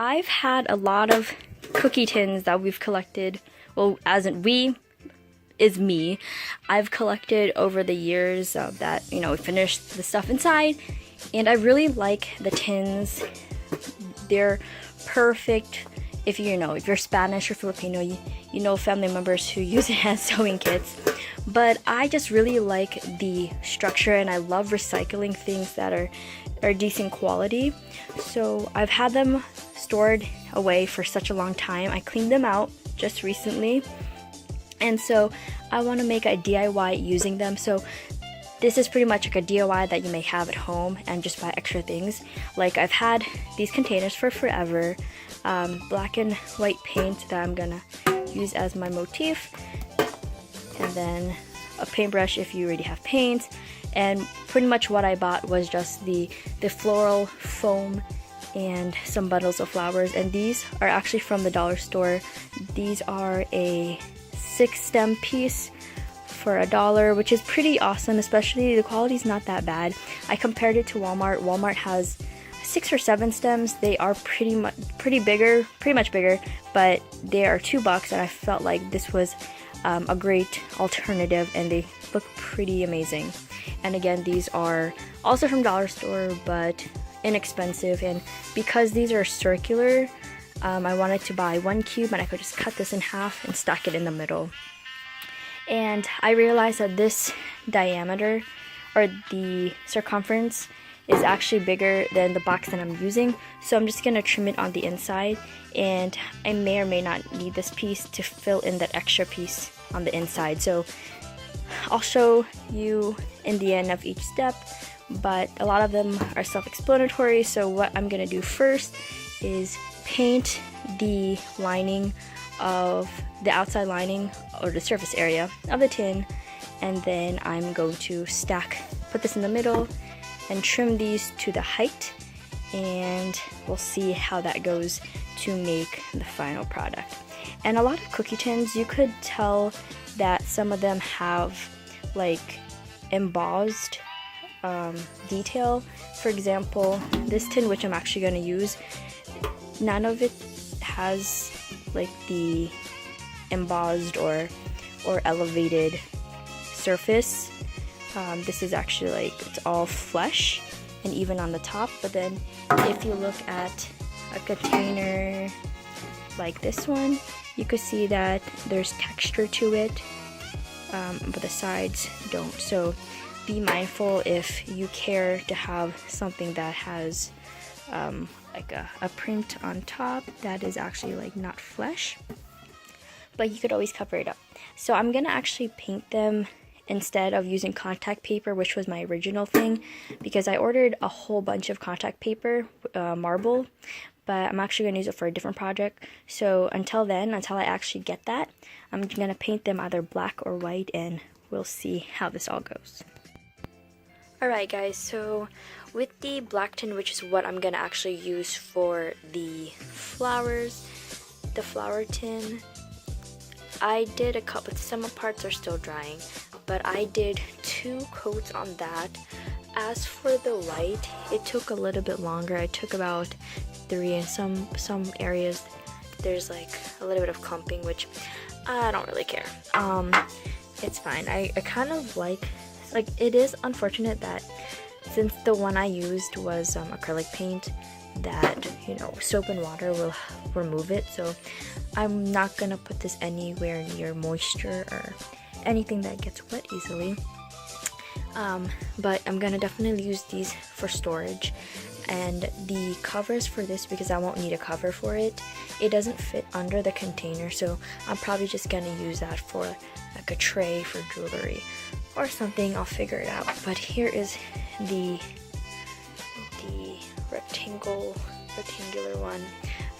I've had a lot of cookie tins that we've collected. Well, as in we is me. I've collected over the years that, you know, we finished the stuff inside, and I really like the tins. They're perfect if if you're Spanish or Filipino, you know family members who use it as sewing kits. But I just really like the structure, and I love recycling things that are decent quality. So I've had them stored away for such a long time. I cleaned them out just recently, and so I want to make a DIY using them. So this is pretty much like a DIY that you may have at home and just buy extra things. Like, I've had these containers for forever, black and white paint that I'm gonna use as my motif, and then a paintbrush if you already have paint. And pretty much what I bought was just the floral foam and some bundles of flowers, and these are actually from the dollar store. These are a 6-stem piece for $1, which is pretty awesome. Especially the quality's not that bad. I compared it to Walmart. Walmart has 6 or 7 stems. They are pretty much bigger, but they are $2, and I felt like this was a great alternative, and they look pretty amazing. And again, these are also from dollar store, but inexpensive. And because these are circular, I wanted to buy 1 cube, and I could just cut this in half and stack it in the middle. And I realized that this diameter, or the circumference, is actually bigger than the box that I'm using, so I'm just gonna trim it on the inside, and I may or may not need this piece to fill in that extra piece on the inside. So I'll show you in the end of each step, but a lot of them are self-explanatory. So what I'm gonna do first is paint the lining of the outside lining, or the surface area of the tin, and then I'm going to put this in the middle and trim these to the height, and we'll see how that goes to make the final product. And a lot of cookie tins, you could tell that some of them have like embossed detail. For example, this tin, which I'm actually going to use, none of it has like the embossed or elevated surface. This is actually like, it's all flesh and even on the top. But then if you look at a container like this one, you could see that there's texture to it, but the sides don't. So be mindful if you care to have something that has like a print on top that is actually like not flesh, but you could always cover it up. So I'm gonna actually paint them instead of using contact paper, which was my original thing, because I ordered a whole bunch of contact paper, marble, but I'm actually going to use it for a different project. So until I actually get that, I'm going to paint them either black or white, and we'll see how this all goes. Alright guys, so with the black tin, which is what I'm going to actually use for the flowers, the flower tin, I did a couple, some parts are still drying, but I did 2 coats on that. As for the white, it took a little bit longer. I took about 3, and some areas there's like a little bit of clumping, which I don't really care. It's fine. I kind of like it is unfortunate that since the one I used was acrylic paint, that soap and water will remove it, so I'm not gonna put this anywhere near moisture or anything that gets wet easily. But I'm gonna definitely use these for storage. And the covers for this, because I won't need a cover for it, it doesn't fit under the container, so I'm probably just gonna use that for like a tray for jewelry or something. I'll figure it out. But here is the rectangular one.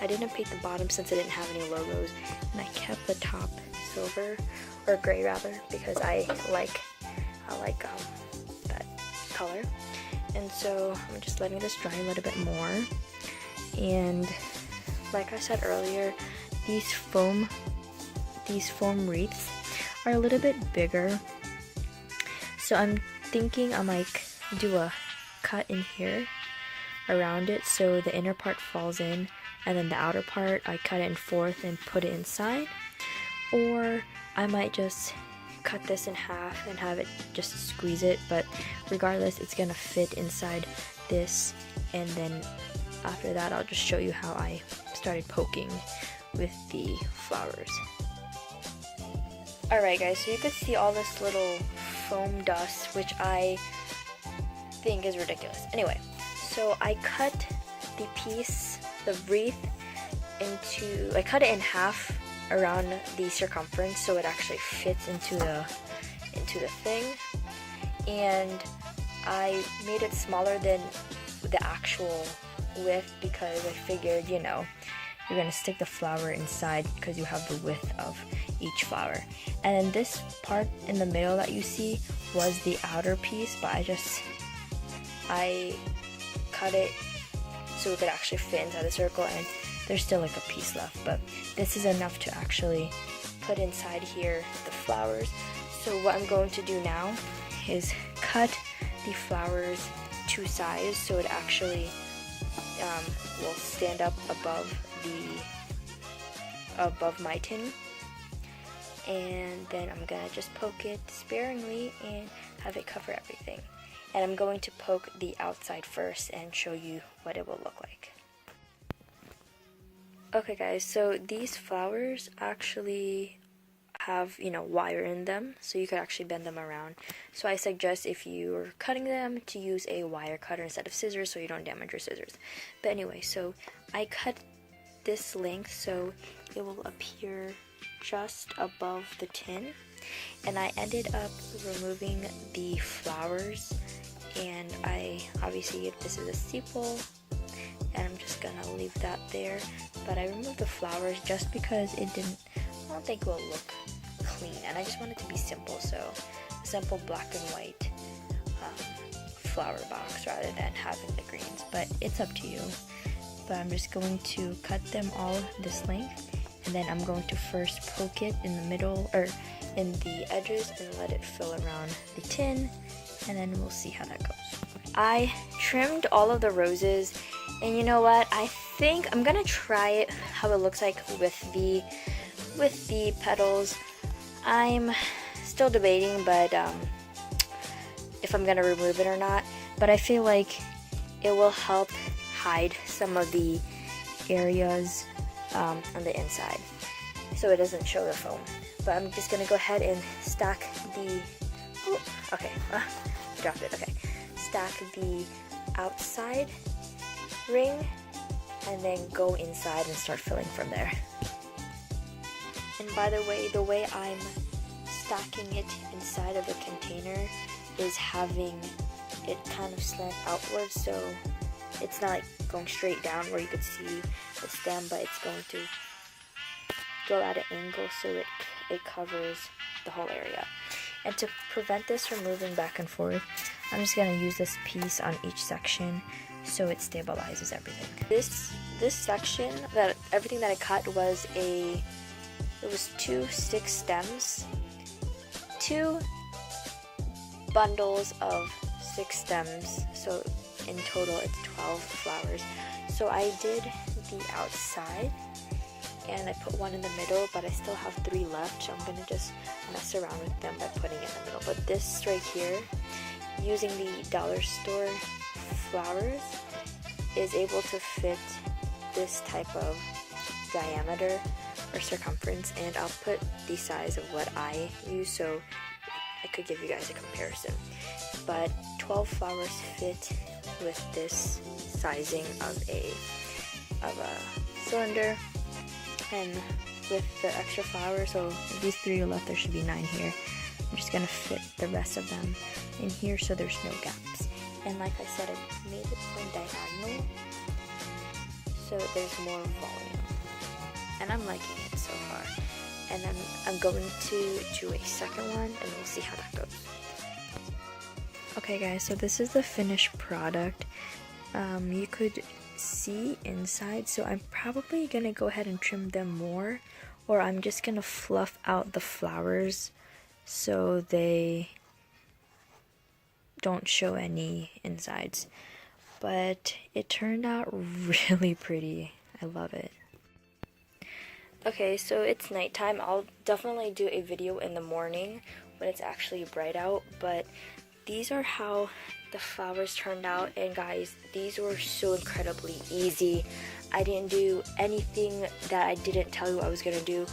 I didn't paint the bottom since I didn't have any logos, and I kept the top silver, or gray rather, because I like that color. And so I'm just letting this dry a little bit more. And like I said earlier, these foam wreaths are a little bit bigger, so I'm thinking I might do a cut in here around it so the inner part falls in, and then the outer part I cut it in fourth and put it inside. Or I might just cut this in half and have it just squeeze it, but regardless it's gonna fit inside this. And then after that I'll just show you how I started poking with the flowers. Alright guys, so you could see all this little foam dust, which I think is ridiculous. Anyway, so I cut the piece, the wreath, I cut it in half around the circumference so it actually fits into the thing, and I made it smaller than the actual width because I figured, you know, you're gonna stick the flower inside because you have the width of each flower. And then this part in the middle that you see was the outer piece, but I cut it so it could actually fit inside the circle, and there's still like a piece left, but this is enough to actually put inside here the flowers. So what I'm going to do now is cut the flowers to size so it actually will stand up above my tin, and then I'm gonna just poke it sparingly and have it cover everything. And I'm going to poke the outside first and show you what it will look like. Okay guys, so these flowers actually have, you know, wire in them, so you could actually bend them around. So I suggest if you're cutting them to use a wire cutter instead of scissors so you don't damage your scissors. But anyway, so I cut this length so it will appear just above the tin, and I ended up removing the flowers, and obviously this is a steeple and I'm just gonna leave that there, but I removed the flowers just because I don't think it will look clean, and I just want it to be simple, so a simple black and white flower box rather than having the greens, but it's up to you. But I'm just going to cut them all this length, and then I'm going to first poke it in the middle or in the edges and let it fill around the tin, and then we'll see how that goes. I trimmed all of the roses, and you know what, I think I'm gonna try it how it looks like with the petals. I'm still debating, but if I'm gonna remove it or not, but I feel like it will help hide some of the areas on the inside so it doesn't show the foam. But I'm just gonna go ahead and stack the dropped it. Okay, stack the outside ring and then go inside and start filling from there. And by the way I'm stacking it inside of the container is having it kind of slant outwards, so it's not like going straight down where you could see the stem, but it's going to go at an angle so it covers the whole area. And to prevent this from moving back and forth, I'm just going to use this piece on each section so it stabilizes everything. This section, everything that I cut was it was 2 stick stems, 2 bundles of 6 stems, so in total it's 12 flowers. So I did the outside and I put 1 in the middle, but I still have 3 left, so I'm gonna just mess around with them by putting it in the middle. But this right here, using the dollar store flowers, is able to fit this type of diameter or circumference, and I'll put the size of what I use so I could give you guys a comparison. But 12 flowers fit with this sizing of a cylinder, and with the extra flowers, so these 3 are left, there should be 9 here. I'm just gonna fit the rest of them in here so there's no gaps. And like I said, I made it on diagonal so there's more volume, and I'm liking it so far. And then I'm going to do a second one and we'll see how that goes. Okay guys, so this is the finished product. You could see inside, so I'm probably gonna go ahead and trim them more, or I'm just gonna fluff out the flowers so they don't show any insides. But it turned out really pretty. I love it. Okay, so it's nighttime. I'll definitely do a video in the morning when it's actually bright out, but these are how the flowers turned out, and guys, these were so incredibly easy. I didn't do anything that I didn't tell you I was gonna do.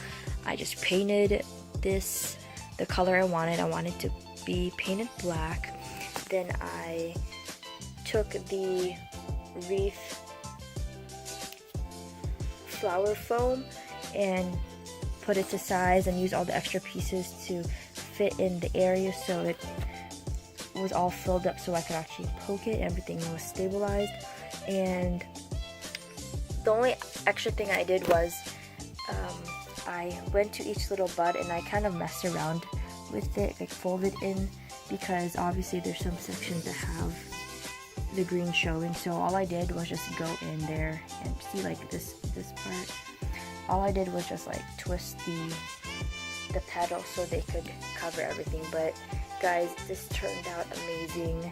I just painted this the color I wanted. I wanted to be painted black. Then I took the wreath flower foam and put it to size and used all the extra pieces to fit in the area so it was all filled up so I could actually poke it. Everything was stabilized. And the only extra thing I did was I went to each little bud and I kind of messed around with it, like folded in, because obviously there's some sections that have the green showing. So all I did was just go in there and see, like this part. All I did was just like twist the petal so they could cover everything. But guys, this turned out amazing.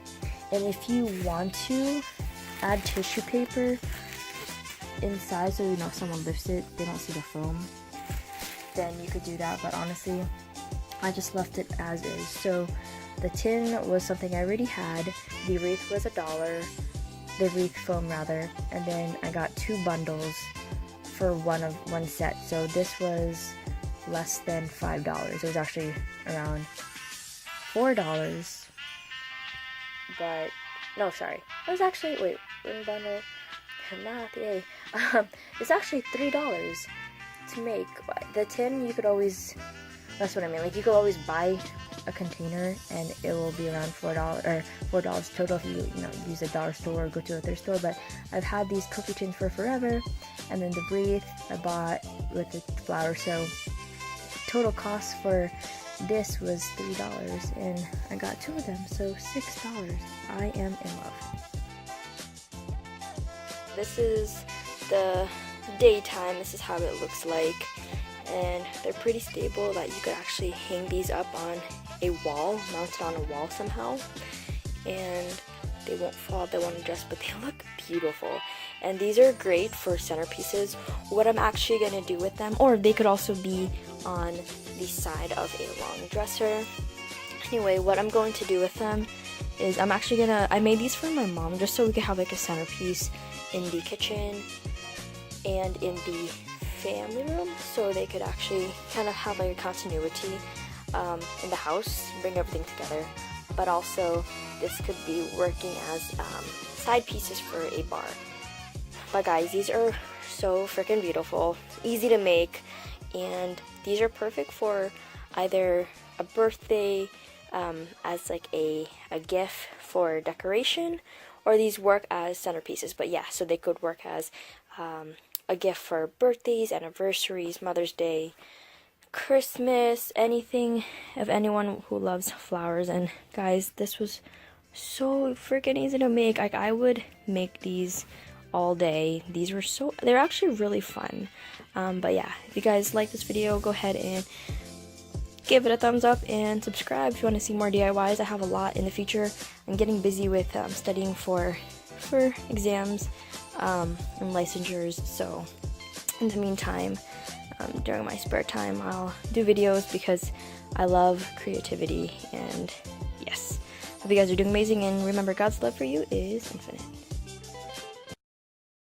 And if you want to add tissue paper inside, so you know if someone lifts it, they don't see the foam, then you could do that. But honestly, I just left it as is. So the tin was something I already had. The wreath was $1, the wreath foam rather, and then I got 2 bundles for one set. So this was less than $5. It was actually around $4. But no, sorry, it was actually, wait, one bundle, math, yay. It's actually $3 to make. The tin, you could always, that's what I mean, like you could always buy a container and it will be around $4 or $4 total if you use a dollar store or go to a thrift store. But I've had these cookie tins for forever. And then the wreath I bought with the flower, so total cost for this was $3 and I got 2 of them, so $6. I am in love. This is the daytime. This is how it looks like, and they're pretty stable that you could actually hang these up on a wall, mounted on a wall somehow, and they won't fall, they won't adjust, but they look beautiful. And these are great for centerpieces. What I'm actually going to do with them, or they could also be on the side of a long dresser. Anyway, what I'm going to do with them is I made these for my mom just so we could have like a centerpiece in the kitchen and in the family room, so they could actually kind of have like a continuity in the house, bring everything together. But also this could be working as side pieces for a bar. But guys, these are so freaking beautiful, easy to make, and these are perfect for either a birthday, as like a gift for decoration, or these work as centerpieces. But yeah, so they could work as a gift for birthdays, anniversaries, Mother's Day, Christmas, anything of anyone who loves flowers. And guys, this was so freaking easy to make. Like, I would make these all day. They're actually really fun. But yeah, if you guys like this video, go ahead and give it a thumbs up and subscribe if you want to see more DIYs. I have a lot in the future. I'm getting busy with studying for exams and licensures, so in the meantime, during my spare time, I'll do videos because I love creativity. And yes, hope you guys are doing amazing, and remember, God's love for you is infinite.